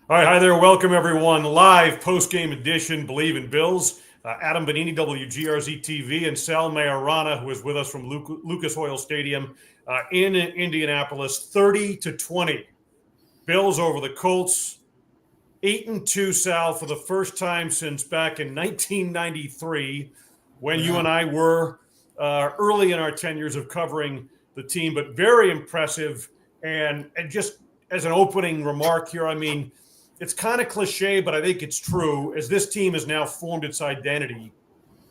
All right, hi there. Welcome, everyone. Live post-game edition, Believe in Bills. Adam Benigni, WGRZ TV, and Sal Maiorana, who is with us from Lucas Oil Stadium in Indianapolis. 30-20. Bills over the Colts. 8-2, Sal, for the first time since back in 1993, when you and I were early in our tenures of covering the team, but very impressive. And just as an opening remark here, I mean, it's kind of cliche, but I think it's true. As this team has now formed its identity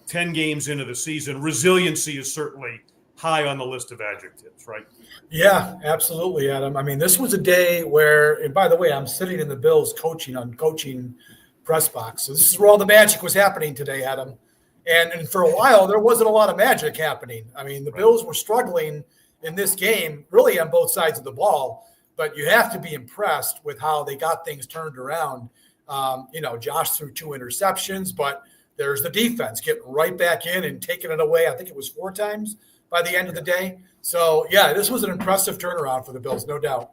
10 games into the season, resiliency is certainly high on the list of adjectives, right? Yeah, absolutely, Adam. I mean, this was a day where, and by the way, I'm sitting in the Bills coaching press box. So this is where all the magic was happening today, Adam. And for a while, there wasn't a lot of magic happening. I mean, the Bills were struggling in this game, really on both sides of the ball. But you have to be impressed with how they got things turned around. Josh threw 2 interceptions, but there's the defense getting right back in and taking it away. I think it was 4 times by the end of the day. So, yeah, this was an impressive turnaround for the Bills, no doubt.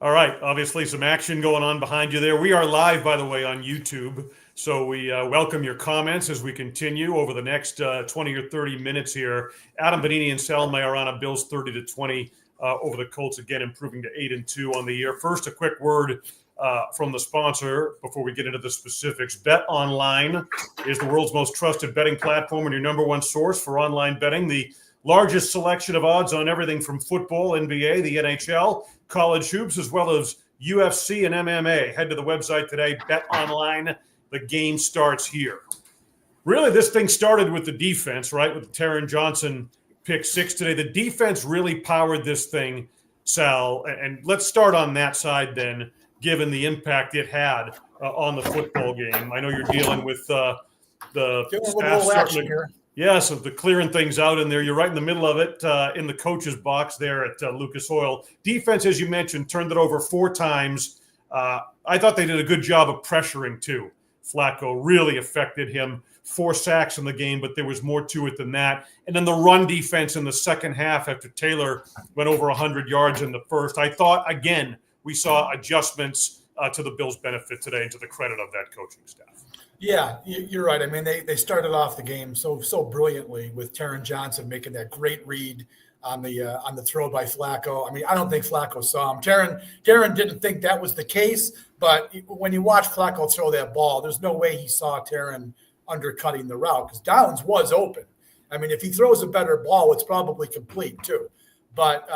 All right. Obviously, some action going on behind you there. We are live, by the way, on YouTube. So we welcome your comments as we continue over the next 20 or 30 minutes here. Adam Benigni and Sal Maiorana, Bills 30-20. Over the Colts, again, improving to 8-2 on the year. First, a quick word from the sponsor before we get into the specifics. Bet Online is the world's most trusted betting platform and your number one source for online betting. The largest selection of odds on everything from football, NBA, the NHL, college hoops, as well as UFC and MMA. Head to the website today, Bet Online. The game starts here. Really, this thing started with the defense, right, with the Taron Johnson pick 6 today. The defense really powered this thing, Sal. And let's start on that side then, given the impact it had on the football game. I know you're dealing with the staff starting so the clearing things out in there. You're right in the middle of it in the coach's box there at Lucas Oil. Defense, as you mentioned, turned it over 4 times. I thought they did a good job of pressuring, too. Flacco really affected him. 4 sacks in the game, but there was more to it than that. And then the run defense in the second half after Taylor went over 100 yards in the first. I thought, again, we saw adjustments to the Bills' benefit today and to the credit of that coaching staff. Yeah, you're right. I mean, they started off the game so brilliantly with Taron Johnson making that great read on the throw by Flacco. I mean, I don't think Flacco saw him. Taron didn't think that was the case, but when you watch Flacco throw that ball, there's no way he saw Taron undercutting the route because Downs was open. I mean, if he throws a better ball, it's probably complete too. But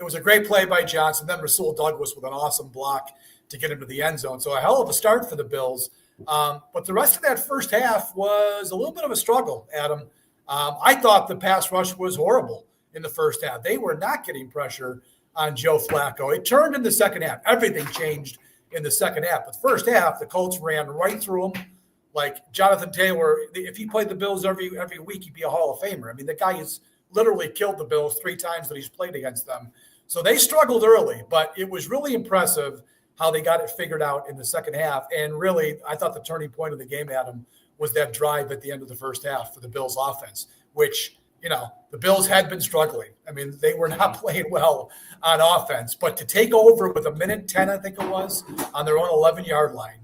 it was a great play by Johnson. Then Rasul Douglas with an awesome block to get into the end zone. So a hell of a start for the Bills. But the rest of that first half was a little bit of a struggle, Adam. I thought the pass rush was horrible in the first half. They were not getting pressure on Joe Flacco. It turned in the second half. Everything changed in the second half. But the first half, the Colts ran right through them. Like Jonathan Taylor, if he played the Bills every week, he'd be a Hall of Famer. I mean, the guy has literally killed the Bills 3 times that he's played against them. So they struggled early, but it was really impressive how they got it figured out in the second half. And really, I thought the turning point of the game, Adam, was that drive at the end of the first half for the Bills offense, which, the Bills had been struggling. I mean, they were not playing well on offense. But to take over with 1:10, I think it was, on their own 11-yard line,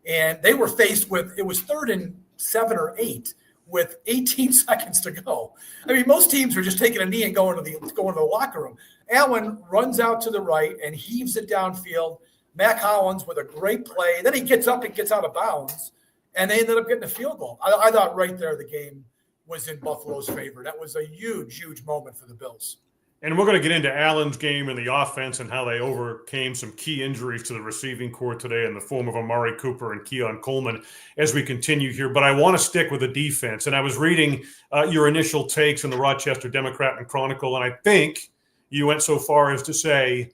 and they were faced with, it was 3rd and 7 or 8 with 18 seconds to go. I mean, most teams are just taking a knee and going to the locker room. Allen runs out to the right and heaves it downfield. Mac Hollins with a great play. Then he gets up and gets out of bounds, and they ended up getting a field goal. I thought right there the game was in Buffalo's favor. That was a huge, huge moment for the Bills. And we're going to get into Allen's game and the offense and how they overcame some key injuries to the receiving corps today in the form of Amari Cooper and Keon Coleman as we continue here. But I want to stick with the defense. And I was reading your initial takes in the Rochester Democrat and Chronicle, and I think you went so far as to say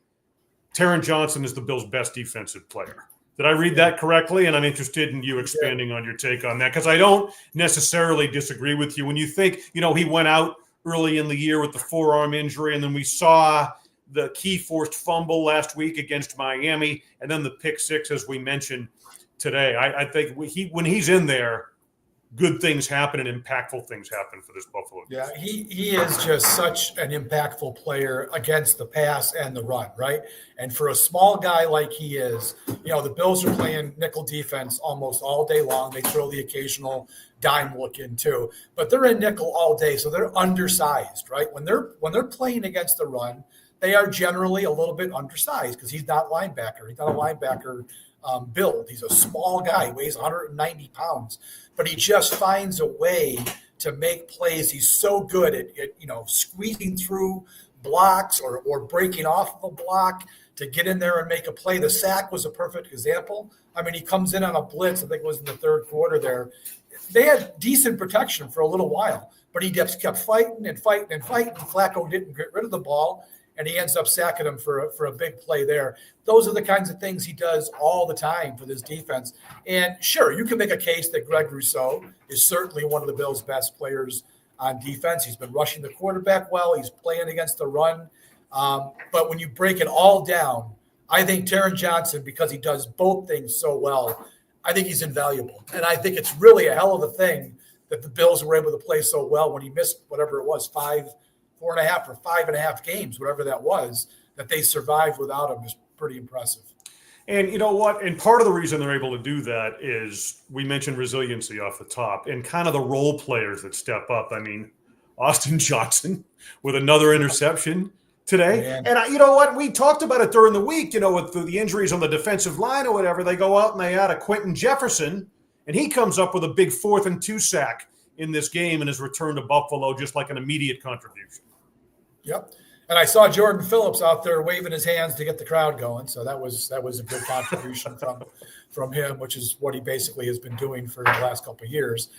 Taron Johnson is the Bills' best defensive player. Did I read that correctly? And I'm interested in you expanding on your take on that, because I don't necessarily disagree with you. When you think, he went out early in the year with the forearm injury, and then we saw the key forced fumble last week against Miami, and then the pick 6, as we mentioned today. I think when he's in there, good things happen and impactful things happen for this Buffalo. Yeah, he is just such an impactful player against the pass and the run, right? And for a small guy like he is, the Bills are playing nickel defense almost all day long. They throw the occasional dime look in too, but they're in nickel all day, so they're undersized, right? When they're playing against the run, they are generally a little bit undersized because he's not linebacker. He's not a linebacker build. He's a small guy, weighs 190 pounds, but he just finds a way to make plays. He's so good at squeezing through blocks or breaking off of a block to get in there and make a play. The sack was a perfect example. I mean, he comes in on a blitz. I think it was in the third quarter there. They had decent protection for a little while, but he just kept fighting and fighting and fighting. Flacco didn't get rid of the ball, and he ends up sacking him for a big play there. Those are the kinds of things he does all the time for this defense. And sure, you can make a case that Greg Rousseau is certainly one of the Bills' best players on defense. He's been rushing the quarterback well. He's playing against the run. But when you break it all down, I think Taron Johnson, because he does both things so well, I think he's invaluable. And I think it's really a hell of a thing that the Bills were able to play so well when he missed whatever it was, 4.5 or 5.5 games, whatever that was, that they survived without him is pretty impressive. And you know what? And part of the reason they're able to do that is we mentioned resiliency off the top and kind of the role players that step up. I mean, Austin Johnson with another interception today. Man. And you know what? We talked about it during the week, with the injuries on the defensive line or whatever. They go out and they add a Quentin Jefferson, and he comes up with a big 4th and 2 sack in this game and his return to Buffalo, just like an immediate contribution. Yep. And I saw Jordan Phillips out there waving his hands to get the crowd going. So that was a good contribution from him, which is what he basically has been doing for the last couple of years.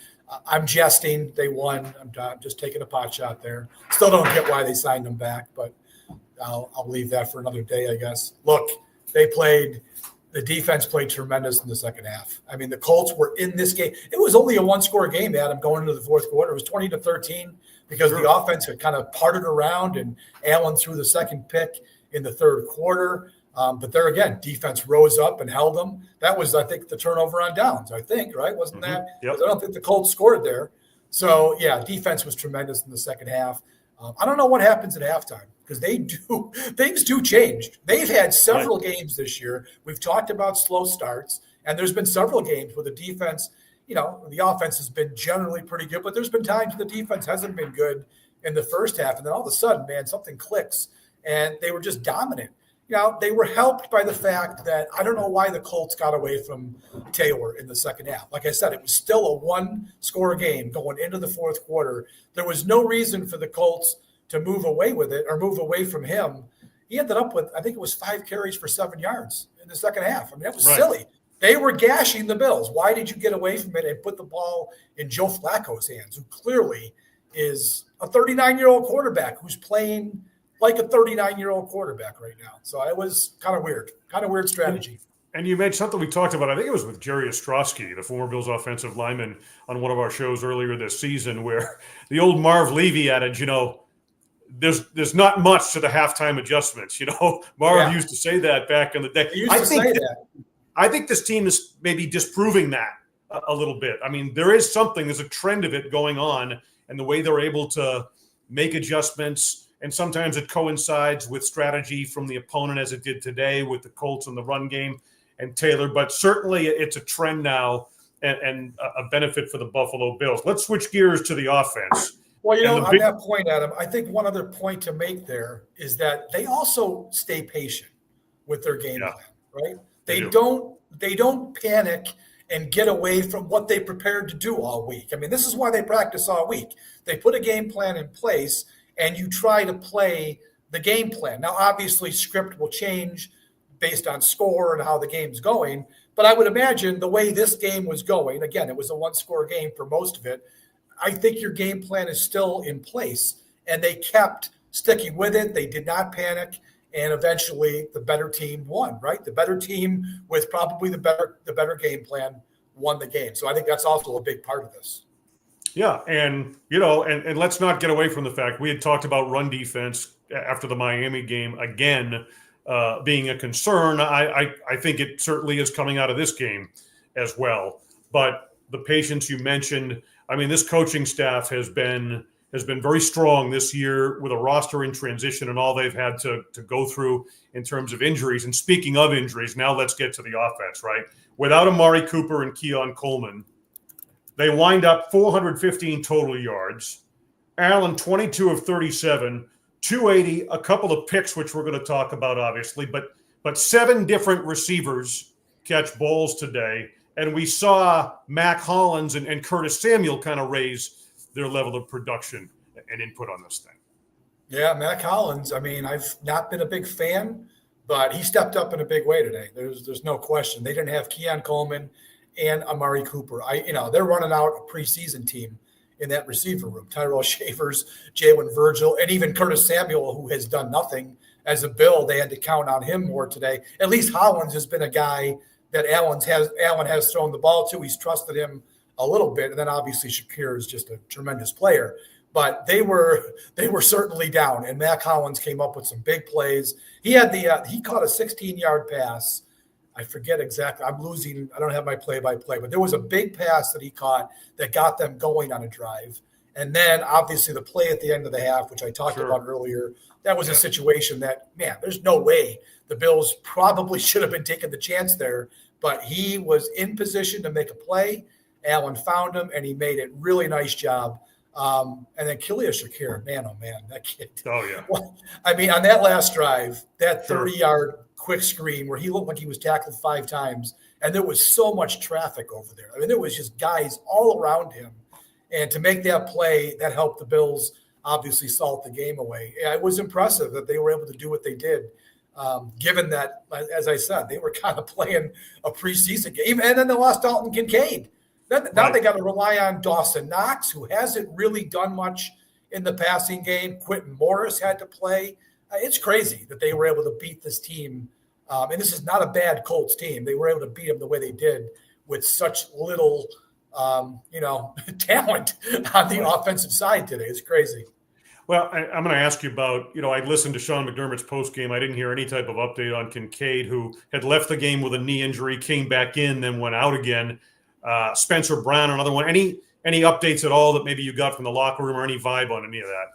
I'm jesting. They won. I'm just taking a pot shot there. Still don't get why they signed him back, but I'll leave that for another day, I guess. Look, the defense played tremendous in the second half. I mean, the Colts were in this game. It was only a one-score game, Adam, going into the fourth quarter. It was 20-13 because the offense had kind of parted around and Allen threw the second pick in the third quarter. But there again, defense rose up and held them. That was, I think, the turnover on downs, right? Wasn't that? Yep. I don't think the Colts scored there. So, yeah, defense was tremendous in the second half. I don't know what happens at halftime because things do change. They've had several games this year. We've talked about slow starts, and there's been several games where the defense, the offense has been generally pretty good, but there's been times the defense hasn't been good in the first half. And then all of a sudden, man, something clicks, and they were just dominant. They were helped by the fact that I don't know why the Colts got away from Taylor in the second half. Like I said, it was still a one-score game going into the fourth quarter. There was no reason for the Colts to move away with it or move away from him. He ended up with, I think it was 5 carries for 7 yards in the second half. I mean, that was silly. They were gashing the Bills. Why did you get away from it and put the ball in Joe Flacco's hands, who clearly is a 39-year-old quarterback who's playing like a 39-year-old quarterback right now. So it was kind of weird strategy. And you mentioned something we talked about, I think it was with Jerry Ostrowski, the former Bills offensive lineman, on one of our shows earlier this season, where the old Marv Levy adage, there's not much to the halftime adjustments. Marv used to say that back in the day. I think this team is maybe disproving that a little bit. I mean, there's a trend of it going on, and the way they're able to make adjustments. And sometimes it coincides with strategy from the opponent, as it did today with the Colts and the run game and Taylor. But certainly it's a trend now and a benefit for the Buffalo Bills. Let's switch gears to the offense. Well, on that point, Adam, I think one other point to make there is that they also stay patient with their game plan, right? They don't panic and get away from what they prepared to do all week. I mean, this is why they practice all week. They put a game plan in place, and you try to play the game plan. Now, obviously, script will change based on score and how the game's going. But I would imagine the way this game was going, again, it was a one-score game for most of it. I think your game plan is still in place, and they kept sticking with it. They did not panic, and eventually the better team won, right? The better team with probably the better game plan won the game. So I think that's also a big part of this. Yeah, and and let's not get away from the fact we had talked about run defense after the Miami game again being a concern. I think it certainly is coming out of this game as well. But the patience you mentioned, I mean, this coaching staff has been very strong this year with a roster in transition and all they've had to go through in terms of injuries. And speaking of injuries, now let's get to the offense, right? Without Amari Cooper and Keon Coleman, they wind up 415 total yards. Allen, 22 of 37, 280, a couple of picks, which we're going to talk about, obviously, but 7 different receivers catch balls today. And we saw Mac Hollins and Curtis Samuel kind of raise their level of production and input on this thing. Yeah, Mac Hollins. I mean, I've not been a big fan, but he stepped up in a big way today. There's no question. They didn't have Keon Coleman and Amari Cooper. They're running out a preseason team in that receiver room. Tyrell Shavers, Jalen Virgil, and even Curtis Samuel, who has done nothing as a Bill. They had to count on him more today. At least Hollins has been a guy that Allen has thrown the ball to. He's trusted him a little bit. And then obviously Shakir is just a tremendous player. But they were certainly down. And Mac Hollins came up with some big plays. He had he caught a 16-yard pass. I forget exactly. I don't have my play-by-play, but there was a big pass that he caught that got them going on a drive. And then obviously the play at the end of the half, which I talked about earlier, that was a situation that, man, there's no way the Bills probably should have been taking the chance there, but he was in position to make a play. Allen found him, and he made a really nice job. And then Khalil Shakir, man, oh, man, that kid. Oh, yeah. Well, I mean, on that last drive, that 30-yard quick screen where he looked like he was tackled 5 times, and there was so much traffic over there. I mean, there was just guys all around him. And to make that play, that helped the Bills obviously salt the game away. It was impressive that they were able to do what they did, given that, as I said, they were kind of playing a preseason game. And then they lost Dalton Kincaid. Now they got to rely on Dawson Knox, who hasn't really done much in the passing game. Quentin Morris had to play. It's crazy that they were able to beat this team. And this is not a bad Colts team. They were able to beat them the way they did with such little, talent on the offensive side today. It's crazy. Well, I'm going to ask you about, I listened to Sean McDermott's postgame. I didn't hear any type of update on Kincaid, who had left the game with a knee injury, came back in, then went out again. Spencer Brown, another one. Any updates at all that maybe you got from the locker room, or any vibe on any of that?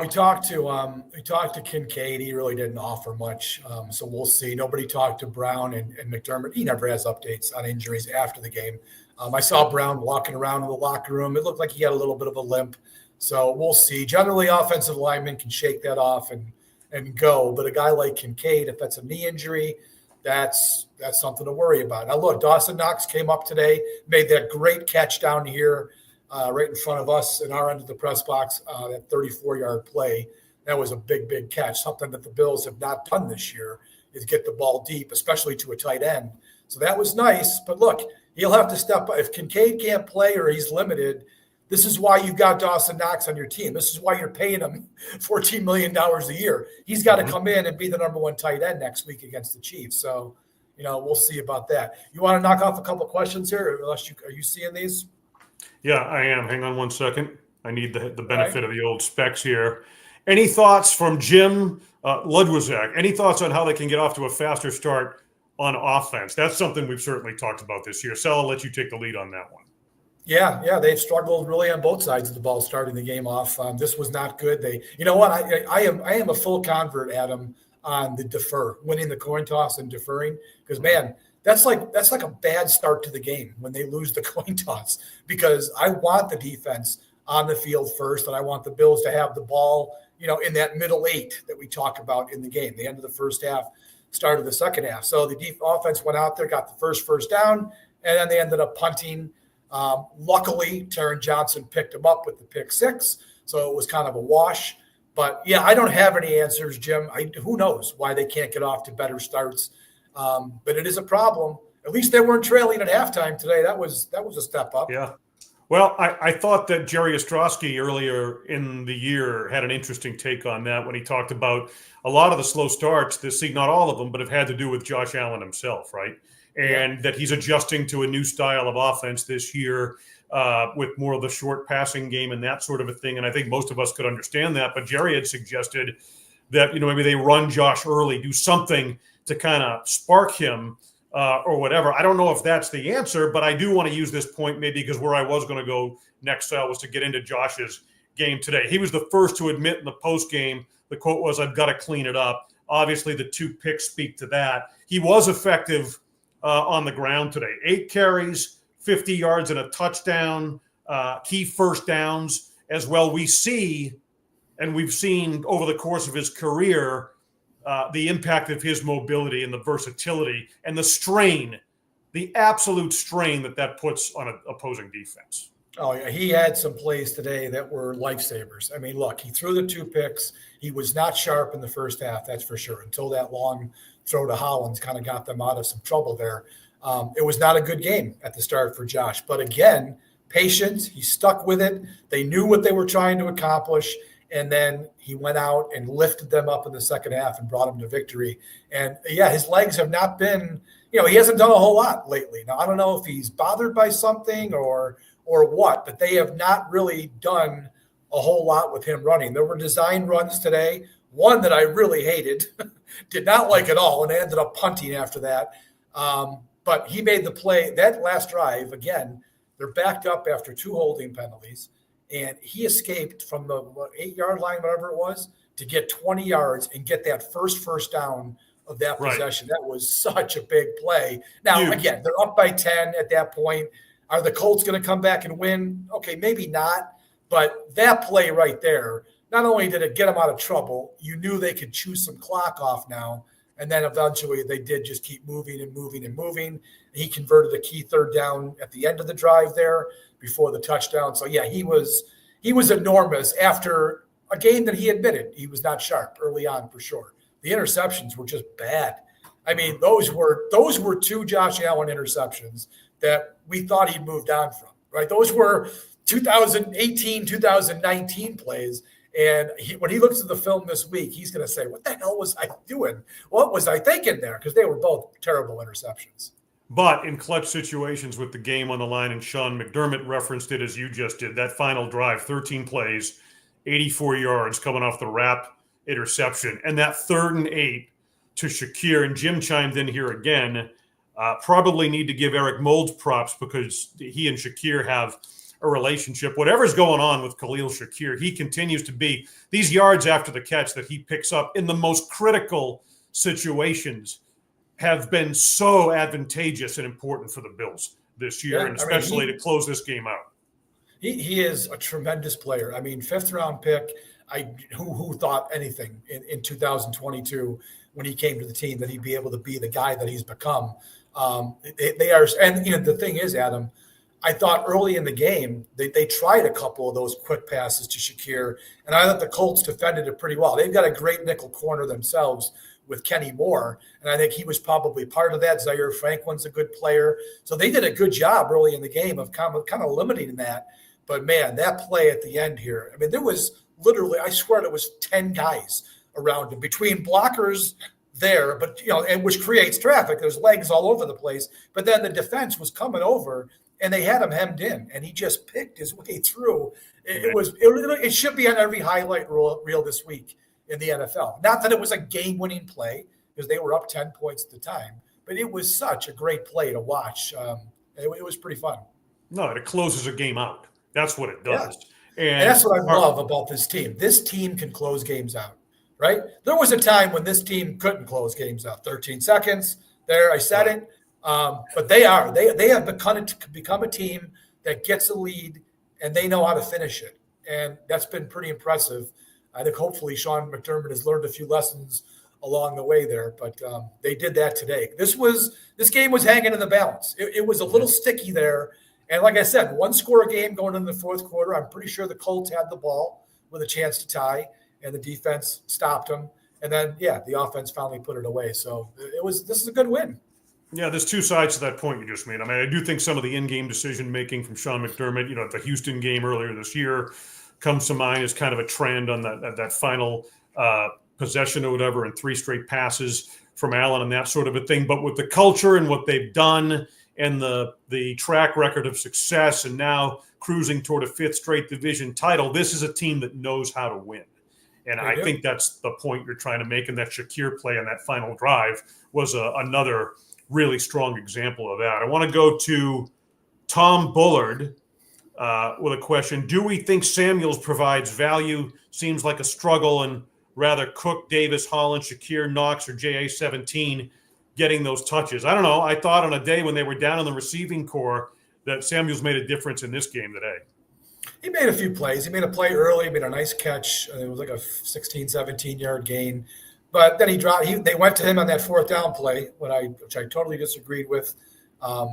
We talked to Kincaid. He really didn't offer much, so we'll see. Nobody talked to Brown and McDermott. He never has updates on injuries after the game. I saw Brown walking around in the locker room. It looked like he had a little bit of a limp, so we'll see. Generally, offensive linemen can shake that off and go, but a guy like Kincaid, if that's a knee injury, that's something to worry about. Now, look, Dawson Knox came up today, made that great catch down here right in front of us in our end of the press box, that 34-yard play. That was a big, big catch, something that the Bills have not done this year, is get the ball deep, especially to a tight end. So that was nice. But look, he'll have to step up. If Kincaid can't play or he's limited, this is why you've got Dawson Knox on your team. This is why you're paying him $14 million a year. He's got to come in and be the number 1 tight end next week against the Chiefs. So, we'll see about that. You want to knock off a couple questions here? Are you seeing these? Yeah, I am. Hang on one second. I need the benefit of the old specs here. Any thoughts from Jim Ludwizak? Any thoughts on how they can get off to a faster start on offense? That's something we've certainly talked about this year. Sal, I'll let you take the lead on that one. Yeah, they've struggled really on both sides of the ball starting the game off. This was not good. I am a full convert, Adam, on the defer, winning the coin toss and deferring, because man, that's like a bad start to the game when they lose the coin toss, because I want the defense on the field first, and I want the Bills to have the ball, in that middle 8 that we talk about in the game, the end of the first half, start of the second half. So the offense went out there, got the first down, and then they ended up punting. Luckily, Taron Johnson picked him up with the pick 6, so it was kind of a wash. But, yeah, I don't have any answers, Jim. Who knows why they can't get off to better starts. But it is a problem. At least they weren't trailing at halftime today. That was a step up. Yeah. Well, I thought that Jerry Ostrowski earlier in the year had an interesting take on that when he talked about a lot of the slow starts this season, not all of them, but have had to do with Josh Allen himself, right? And that he's adjusting to a new style of offense this year with more of the short passing game and that sort of a thing. And I think most of us could understand that. But Jerry had suggested that, maybe they run Josh early, do something to kind of spark him or whatever. I don't know if that's the answer, but I do want to use this point maybe because where I was going to go next was to get into Josh's game today. He was the first to admit in the post game, the quote was, "I've got to clean it up." Obviously, the 2 picks speak to that. He was effective on the ground today. 8 carries, 50 yards and a touchdown, key first downs as well. We see, and we've seen over the course of his career, the impact of his mobility and the versatility and the strain, the absolute strain that puts on an opposing defense. Oh, yeah. He had some plays today that were lifesavers. I mean, look, he threw the 2 picks. He was not sharp in the first half, that's for sure, until that long throw to Hollins kind of got them out of some trouble there. It was not a good game at the start for Josh. But again, patience, he stuck with it. They knew what they were trying to accomplish. And then he went out and lifted them up in the second half and brought them to victory. And, yeah, his legs have not been – he hasn't done a whole lot lately. Now, I don't know if he's bothered by something or what, but they have not really done a whole lot with him running. There were design runs today, one that I really hated, did not like at all, and I ended up punting after that. But he made the play. That last drive, again, they're backed up after 2 holding penalties, and he escaped from the 8-yard line, whatever it was, to get 20 yards and get that first down of that possession. Right. That was such a big play. Now, again, they're up by 10 at that point. Are the Colts going to come back and win? Okay, maybe not. But that play right there, not only did it get them out of trouble, you knew they could chew some clock off now. And then eventually they did just keep moving and moving and moving. He converted a key 3rd down at the end of the drive there before the touchdown. So, yeah, he was enormous after a game that he admitted he was not sharp early on for sure. The interceptions were just bad. I mean, those were 2 Josh Allen interceptions that we thought he'd moved on from, right? Those were 2018, 2019 plays. And when he looks at the film this week, he's going to say, what the hell was I doing? What was I thinking there? Because they were both terrible interceptions. But in clutch situations with the game on the line, and Sean McDermott referenced it as you just did, that final drive, 13 plays, 84 yards coming off the wrap interception. And that 3rd and 8 to Shakir, and Jim chimed in here again, probably need to give Eric Moulds props because he and Shakir have a relationship. Whatever's going on with Khalil Shakir, he continues to be these yards after the catch that he picks up in the most critical situations have been so advantageous and important for the Bills this year, and especially to close this game out. He is a tremendous player. I mean, 5th-round pick. Who thought anything in 2022 when he came to the team that he'd be able to be the guy that he's become? They are, and the thing is, Adam, I thought early in the game they tried a couple of those quick passes to Shakir, and I thought the Colts defended it pretty well. They've got a great nickel corner themselves with Kenny Moore, and I think he was probably part of that. Zaire Franklin's a good player, so they did a good job early in the game of kind of limiting that. But man, that play at the end here, I mean, there was literally, I swear, it was 10 guys around him between blockers there, but and which creates traffic. There's legs all over the place, but then the defense was coming over. And they had him hemmed in, and he just picked his way through. It should be on every highlight reel this week in the NFL. Not that it was a game-winning play because they were up 10 points at the time, but it was such a great play to watch. It was pretty fun. No, it closes a game out. That's what it does. Yeah. And that's what I love about this team. This team can close games out, right? There was a time when this team couldn't close games out. 13 seconds. There, I said it. But they have become a team that gets a lead and they know how to finish it. And that's been pretty impressive. I think hopefully Sean McDermott has learned a few lessons along the way there, but they did that today. This game was hanging in the balance. It was a little sticky there. And like I said, 1-score game going into the 4th quarter. I'm pretty sure the Colts had the ball with a chance to tie, and the defense stopped them. And then, the offense finally put it away. So this is a good win. Yeah, there's 2 sides to that point you just made. I mean, I do think some of the in-game decision-making from Sean McDermott, at the Houston game earlier this year comes to mind as kind of a trend on that final possession or whatever, and 3 straight passes from Allen and that sort of a thing. But with the culture and what they've done and the track record of success and now cruising toward a 5th straight division title, this is a team that knows how to win. And I think that's the point you're trying to make, and that Shakir play on that final drive was another really strong example of that. I want to go to Tom Bullard with a question. Do we think Samuels provides value? Seems like a struggle, and rather Cook, Davis, Holland, Shakir, Knox, or JA-17 getting those touches. I don't know. I thought on a day when they were down in the receiving core that Samuels made a difference in this game today. He made a few plays. He made a play early, made a nice catch. It was like a 16, 17-yard gain. But then he dropped. They went to him on that fourth down play, which I totally disagreed with. I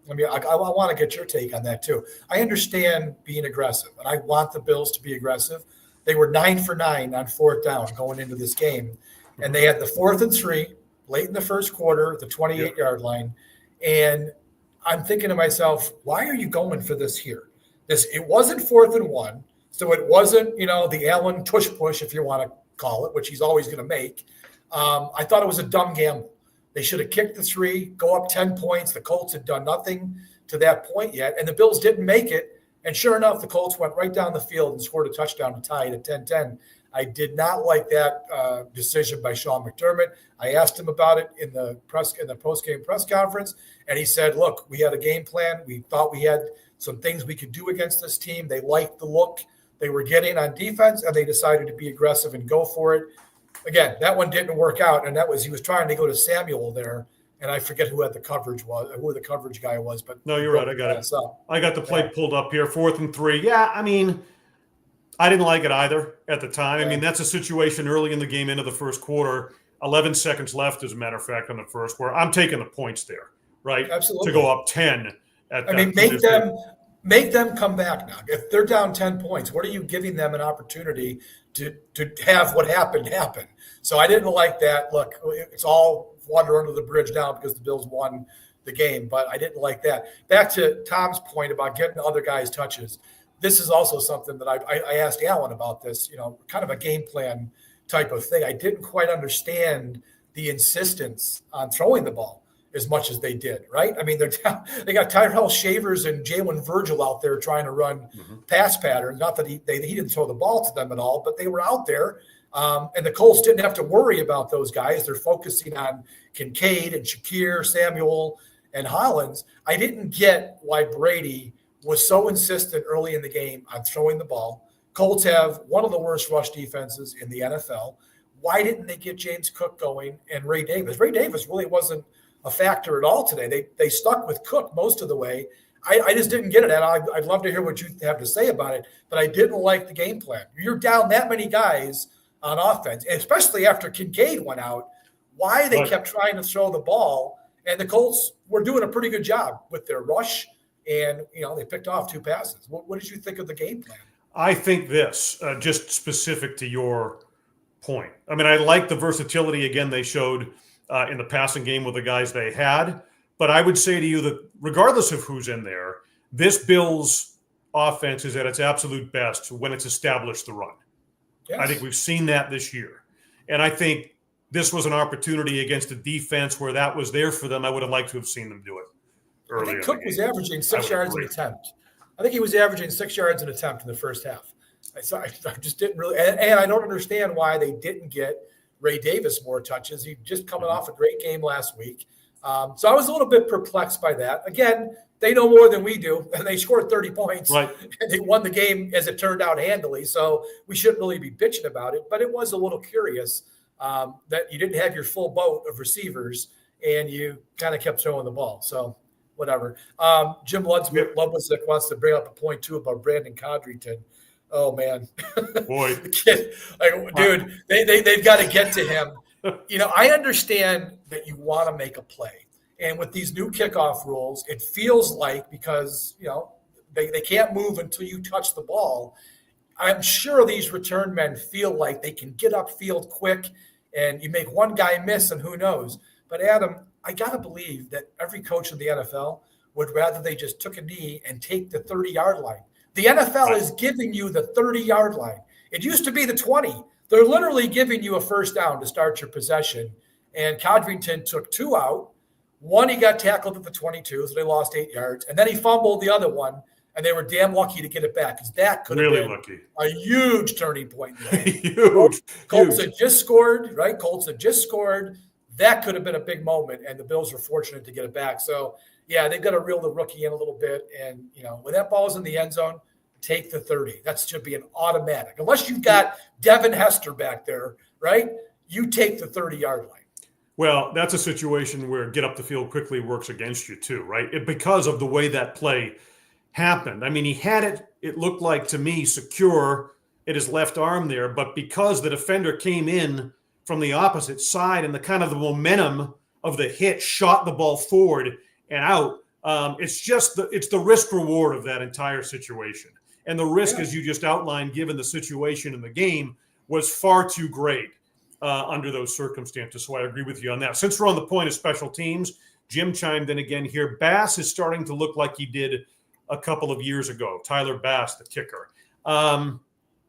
want to get your take on that too. I understand being aggressive, and I want the Bills to be aggressive. They were 9 for 9 on fourth down going into this game, and they had the 4th and 3 late in the first quarter, the 28-yard line. And I'm thinking to myself, why are you going for this here? It wasn't 4th and 1, so it wasn't, the Allen tush push, if you want to call it, which he's always going to make. I thought it was a dumb gamble. They should have kicked the 3, go up 10 points. The Colts had done nothing to that point yet, and the Bills didn't make it. And sure enough, the Colts went right down the field and scored a touchdown to tie it at 10-10. I did not like that decision by Sean McDermott. I asked him about it in the post-game press conference, and he said, look, we had a game plan. We thought we had some things we could do against this team. They liked the look they were getting on defense, and they decided to be aggressive and go for it. Again, that one didn't work out, and he was trying to go to Samuel there, and I forget who the coverage guy was. But no, you're right. I got it. I got the play pulled up here, 4th and 3. Yeah, I mean, I didn't like it either at the time. Yeah. I mean, that's a situation early in the game into the first quarter, 11 seconds left, as a matter of fact, in the first, where I'm taking the points there, right? Absolutely. To go up 10. Make them come back now. If they're down 10 points, what are you giving them an opportunity to have what happened happen? So I didn't like that. Look, it's all water under the bridge now because the Bills won the game, but I didn't like that. Back to Tom's point about getting other guys touches. This is also something that I asked Alan about this, kind of a game plan type of thing. I didn't quite understand the insistence on throwing the ball as much as they did, right? I mean, they got Tyrell Shavers and Jalen Virgil out there trying to run pass patterns. Not that he didn't throw the ball to them at all, but they were out there. And the Colts didn't have to worry about those guys. They're focusing on Kincaid and Shakir, Samuel, and Hollins. I didn't get why Brady was so insistent early in the game on throwing the ball. Colts have one of the worst rush defenses in the NFL. Why didn't they get James Cook going and Ray Davis? Ray Davis really wasn't a factor at all today. They stuck with Cook most of the way. I just didn't get it. And I'd love to hear what you have to say about it, but I didn't like the game plan. You're down that many guys on offense, especially after Kincaid went out. Why they kept trying to throw the ball, and the Colts were doing a pretty good job with their rush, and they picked off 2 passes. What did you think of the game plan? I think this, just specific to your point. I mean, I like the versatility again they showed in the passing game with the guys they had. But I would say to you that regardless of who's in there, this Bills offense is at its absolute best when it's established the run. Yes. I think we've seen that this year. And I think this was an opportunity against a defense where that was there for them. I would have liked to have seen them do it earlier. I think Cook was averaging 6 yards an attempt. I think he was averaging 6 yards an attempt in the first half. I just didn't really – and I don't understand why they didn't get Ray Davis more touches. He just coming off a great game last week. So I was a little bit perplexed by that. Again, they know more than we do, and they scored 30 points. Right. And they won the game, as it turned out, handily. So we shouldn't really be bitching about it. But it was a little curious that you didn't have your full boat of receivers, and you kind of kept throwing the ball. So whatever. Jim Ludwig wants to bring up a point, too, about Brandon Codrington. Oh, man. Boy. The kid, dude, they've got to get to him. I understand that you want to make a play. And with these new kickoff rules, it feels like because, they can't move until you touch the ball. I'm sure these return men feel like they can get upfield quick and you make one guy miss and who knows. But, Adam, I got to believe that every coach in the NFL would rather they just took a knee and take the 30-yard line. The NFL is giving you the 30-yard line. It used to be the 20. They're literally giving you a first down to start your possession. And Codrington took 2 out. One, he got tackled at the 22, so they lost 8 yards. And then he fumbled the other one, and they were damn lucky to get it back because that could have been a huge turning point. Huge. Colts had just scored, right? Colts had just scored. that could have been a big moment, and the Bills were fortunate to get it back. So, yeah, they've got to reel the rookie in a little bit. And, when that ball's in the end zone, take the 30. That should be an automatic. Unless you've got Devin Hester back there, right? You take the 30-yard line. Well, that's a situation where get up the field quickly works against you too, right? Because of the way that play happened. I mean, he had it looked like to me, secure at his left arm there, but because the defender came in from the opposite side and the kind of the momentum of the hit shot the ball forward and out, it's the risk reward of that entire situation. And the risk, as you just outlined, given the situation in the game, was far too great under those circumstances. So I agree with you on that. Since we're on the point of special teams, Jim chimed in again here. Bass is starting to look like he did a couple of years ago. Tyler Bass, the kicker. I'm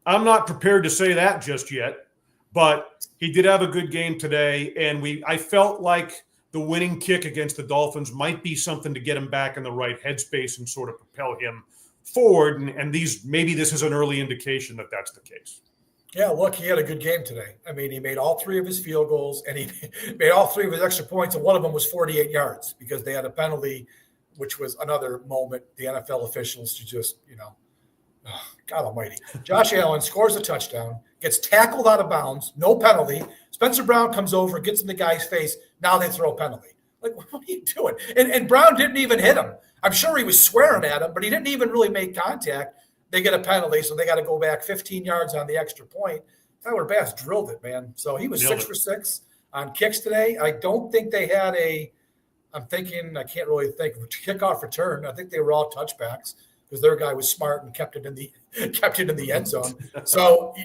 not prepared to say that just yet, but he did have a good game today, and I felt like the winning kick against the Dolphins might be something to get him back in the right headspace and sort of propel him forward. And maybe this is an early indication that that's the case. Yeah, look, he had a good game today. I mean, he made all 3 of his field goals, and he made all 3 of his extra points, and one of them was 48 yards because they had a penalty, which was another moment the NFL officials to just, God almighty. Josh Allen scores a touchdown, gets tackled out of bounds, no penalty. Spencer Brown comes over, gets in the guy's face. Now they throw a penalty. Like, what are you doing? And Brown didn't even hit him. I'm sure he was swearing at him, but he didn't even really make contact. They get a penalty, so they got to go back 15 yards on the extra point. Tyler Bass drilled it, man. So he was 6 for 6 on kicks today. I don't think they had I can't really think, kickoff return. I think they were all touchbacks because their guy was smart and kept it in the end zone. So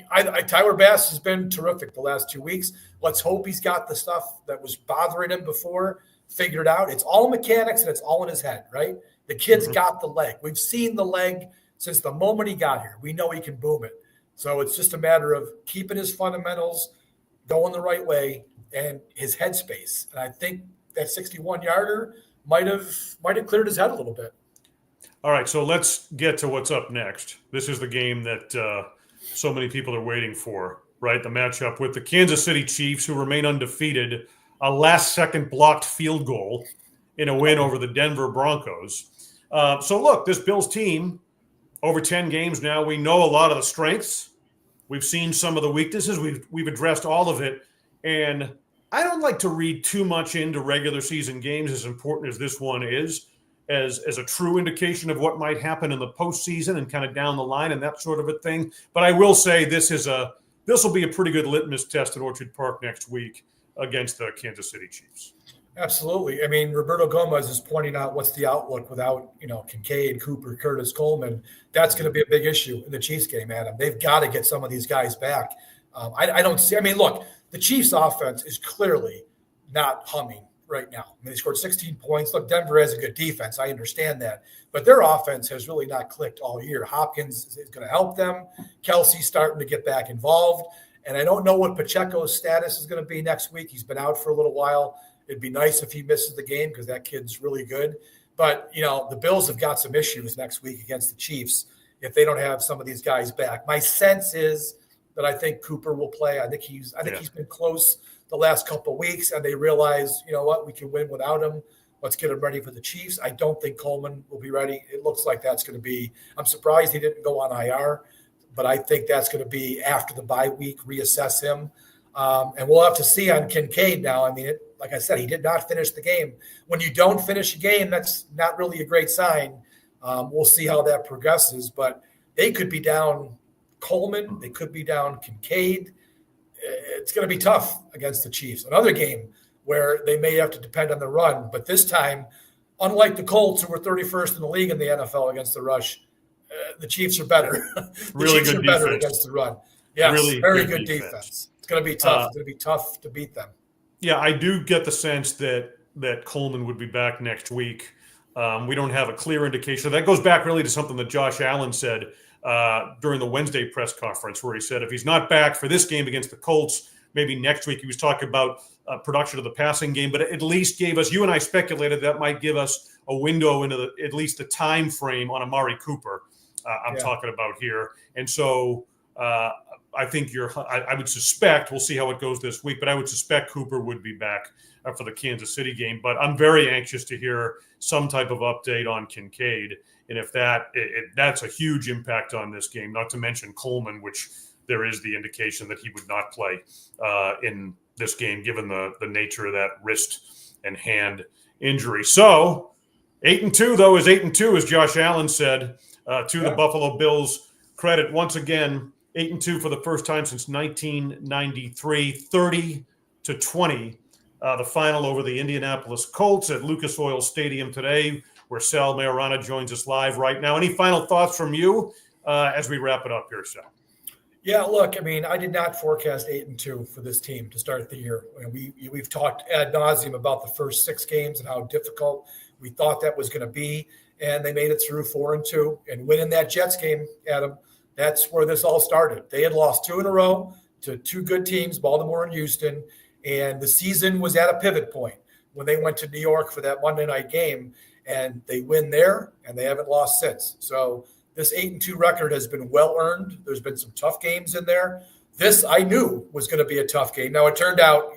Tyler Bass has been terrific the last 2 weeks. Let's hope he's got the stuff that was bothering him before figured out. It's all mechanics and it's all in his head, right? The kid's got the leg. We've seen the leg since the moment he got here. We know he can boom it. So it's just a matter of keeping his fundamentals going the right way and his headspace. And I think that 61-yarder might have cleared his head a little bit. All right, so let's get to what's up next. This is the game that so many people are waiting for, right? The matchup with the Kansas City Chiefs, who remain undefeated, a last-second blocked field goal in a win over the Denver Broncos. So look, this Bills team, over 10 games now, we know a lot of the strengths. We've seen some of the weaknesses. We've addressed all of it. And I don't like to read too much into regular season games, as important as this one is, as a true indication of what might happen in the postseason and kind of down the line and that sort of a thing. But I will say this will be a pretty good litmus test at Orchard Park next week against the Kansas City Chiefs. Absolutely. I mean, Roberto Gomez is pointing out what's the outlook without, Kincaid, Cooper, Curtis, Coleman. That's going to be a big issue in the Chiefs game, Adam. They've got to get some of these guys back. Look, the Chiefs offense is clearly not humming right now. I mean, they scored 16 points. Look, Denver has a good defense. I understand that. But their offense has really not clicked all year. Hopkins is going to help them. Kelsey's starting to get back involved. And I don't know what Pacheco's status is going to be next week. He's been out for a little while. It'd be nice if he misses the game because that kid's really good. But, the Bills have got some issues next week against the Chiefs if they don't have some of these guys back. My sense is that I think Cooper will play. I think he's been close the last couple of weeks, and they realize, we can win without him. Let's get him ready for the Chiefs. I don't think Coleman will be ready. It looks like that's going to be – I'm surprised he didn't go on IR, but I think that's going to be after the bye week, reassess him. And we'll have to see on Kincaid now. I mean, like I said, he did not finish the game. When you don't finish a game, that's not really a great sign. We'll see how that progresses. But they could be down Coleman. They could be down Kincaid. It's going to be tough against the Chiefs. Another game where they may have to depend on the run. But this time, unlike the Colts, who were 31st in the league in the NFL against the rush, the Chiefs are better. Really good defense. Better against the run. Yes, really very good defense. It's going to be tough. It's going to be tough to beat them. Yeah, I do get the sense that Coleman would be back next week. We don't have a clear indication. That goes back really to something that Josh Allen said during the Wednesday press conference, where he said if he's not back for this game against the Colts, maybe next week. He was talking about production of the passing game, but it at least gave us, you and I speculated that might give us a window into at least the time frame on Amari Cooper I'm talking about here. And so I think I would suspect, we'll see how it goes this week, but I would suspect Cooper would be back for the Kansas City game. But I'm very anxious to hear some type of update on Kincaid. And if that's a huge impact on this game, not to mention Coleman, which there is the indication that he would not play in this game, given the nature of that wrist and hand injury. So 8-2, though, is 8-2, as Josh Allen said, the Buffalo Bills credit once again. 8-2 for the first time since 1993, 30-20. The final over the Indianapolis Colts at Lucas Oil Stadium today, where Sal Maiorana joins us live right now. Any final thoughts from you as we wrap it up here, Sal? Yeah, look, I mean, I did not forecast 8-2 for this team to start the year. We've talked ad nauseum about the first 6 games and how difficult we thought that was going to be, and they made it through 4-2 and winning that Jets game, Adam. That's where this all started. They had lost 2 in a row to 2 good teams, Baltimore and Houston, and the season was at a pivot point when they went to New York for that Monday night game, and they win there, and they haven't lost since. So this 8-2 record has been well-earned. There's been some tough games in there. This I knew was going to be a tough game. Now, it turned out,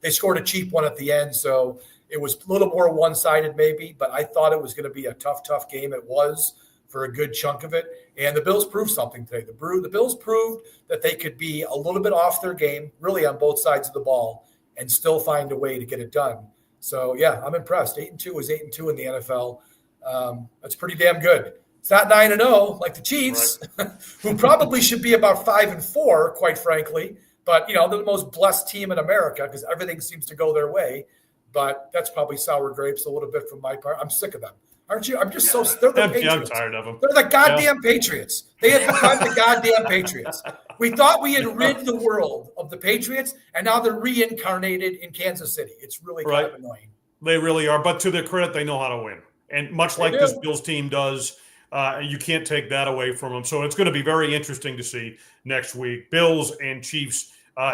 they scored a cheap one at the end, so it was a little more one-sided maybe, but I thought it was going to be a tough game. It was for a good chunk of it. And the Bills proved something today. The Bills proved that they could be a little bit off their game, really on both sides of the ball, and still find a way to get it done. So, yeah, I'm impressed. 8-2 is 8-2 in the NFL. That's pretty damn good. It's not 9-0 like the Chiefs, right, who probably should be about 5-4, quite frankly. But, they're the most blessed team in America because everything seems to go their way. But that's probably sour grapes a little bit from my part. I'm sick of them. Aren't you? I'm just they're the Patriots. I'm tired of them. They're the goddamn Patriots. They have become the goddamn Patriots. We thought we had rid the world of the Patriots, and now they're reincarnated in Kansas City. It's really kind of annoying. They really are. But to their credit, they know how to win. And much like this Bills team does, you can't take that away from them. So it's going to be very interesting to see next week. Bills and Chiefs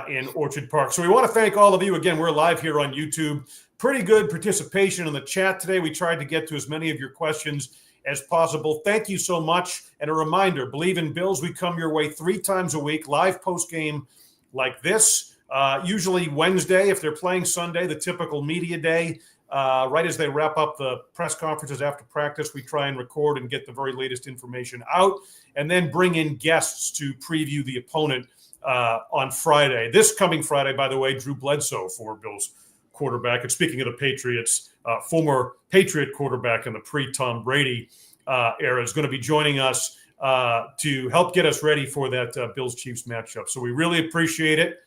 in Orchard Park. So we want to thank all of you. Again, we're live here on YouTube. Pretty good participation in the chat today. We tried to get to as many of your questions as possible. Thank you so much. And a reminder, Believe in Bills. We come your way 3 times a week, live post-game like this, usually Wednesday. If they're playing Sunday, the typical media day, right as they wrap up the press conferences after practice, we try and record and get the very latest information out and then bring in guests to preview the opponent on Friday. This coming Friday, by the way, Drew Bledsoe, for Bills quarterback. And speaking of the Patriots, former Patriot quarterback in the pre-Tom Brady era, is going to be joining us to help get us ready for that Bills-Chiefs matchup. So we really appreciate it.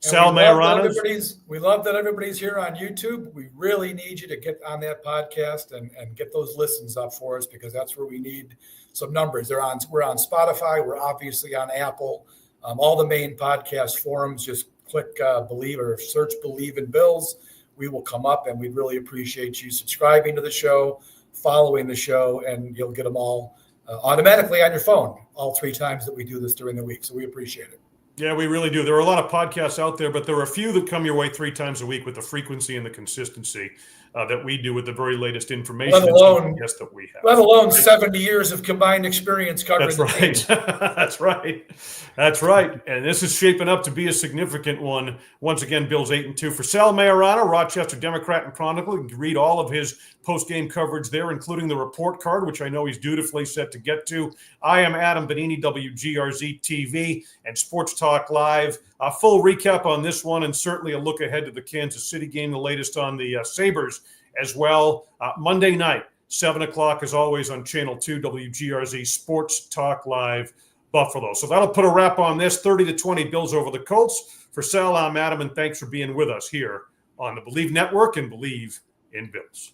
Sal Maiorana. We love that everybody's here on YouTube. We really need you to get on that podcast and get those listens up for us, because that's where we need some numbers. We're on Spotify. We're obviously on Apple. All the main podcast forums, just click Believe or search Believe in Bills. We will come up, and we'd really appreciate you subscribing to the show, following the show, and you'll get them all automatically on your phone all 3 times that we do this during the week. So we appreciate it. Yeah, we really do. There are a lot of podcasts out there, but there are a few that come your way 3 times a week with the frequency and the consistency that we do with the very latest information. Let alone, yes, that we have. Let alone 70 years of combined experience covering. That's right. That's right. That's right. And this is shaping up to be a significant one. Once again, Bills 8-2. For Sal Maiorana, Rochester Democrat and Chronicle, you can read all of his post-game coverage there, including the report card, which I know he's dutifully set to get to. I am Adam Benigni, WGRZ TV and Sports Talk Live. A full recap on this one, and certainly a look ahead to the Kansas City game, the latest on the Sabres as well. Monday night, 7 o'clock, as always, on Channel 2, WGRZ Sports Talk Live, Buffalo. So that'll put a wrap on this. 30-20 Bills over the Colts. For Sal, I'm Adam, and thanks for being with us here on the Believe Network and Believe in Bills.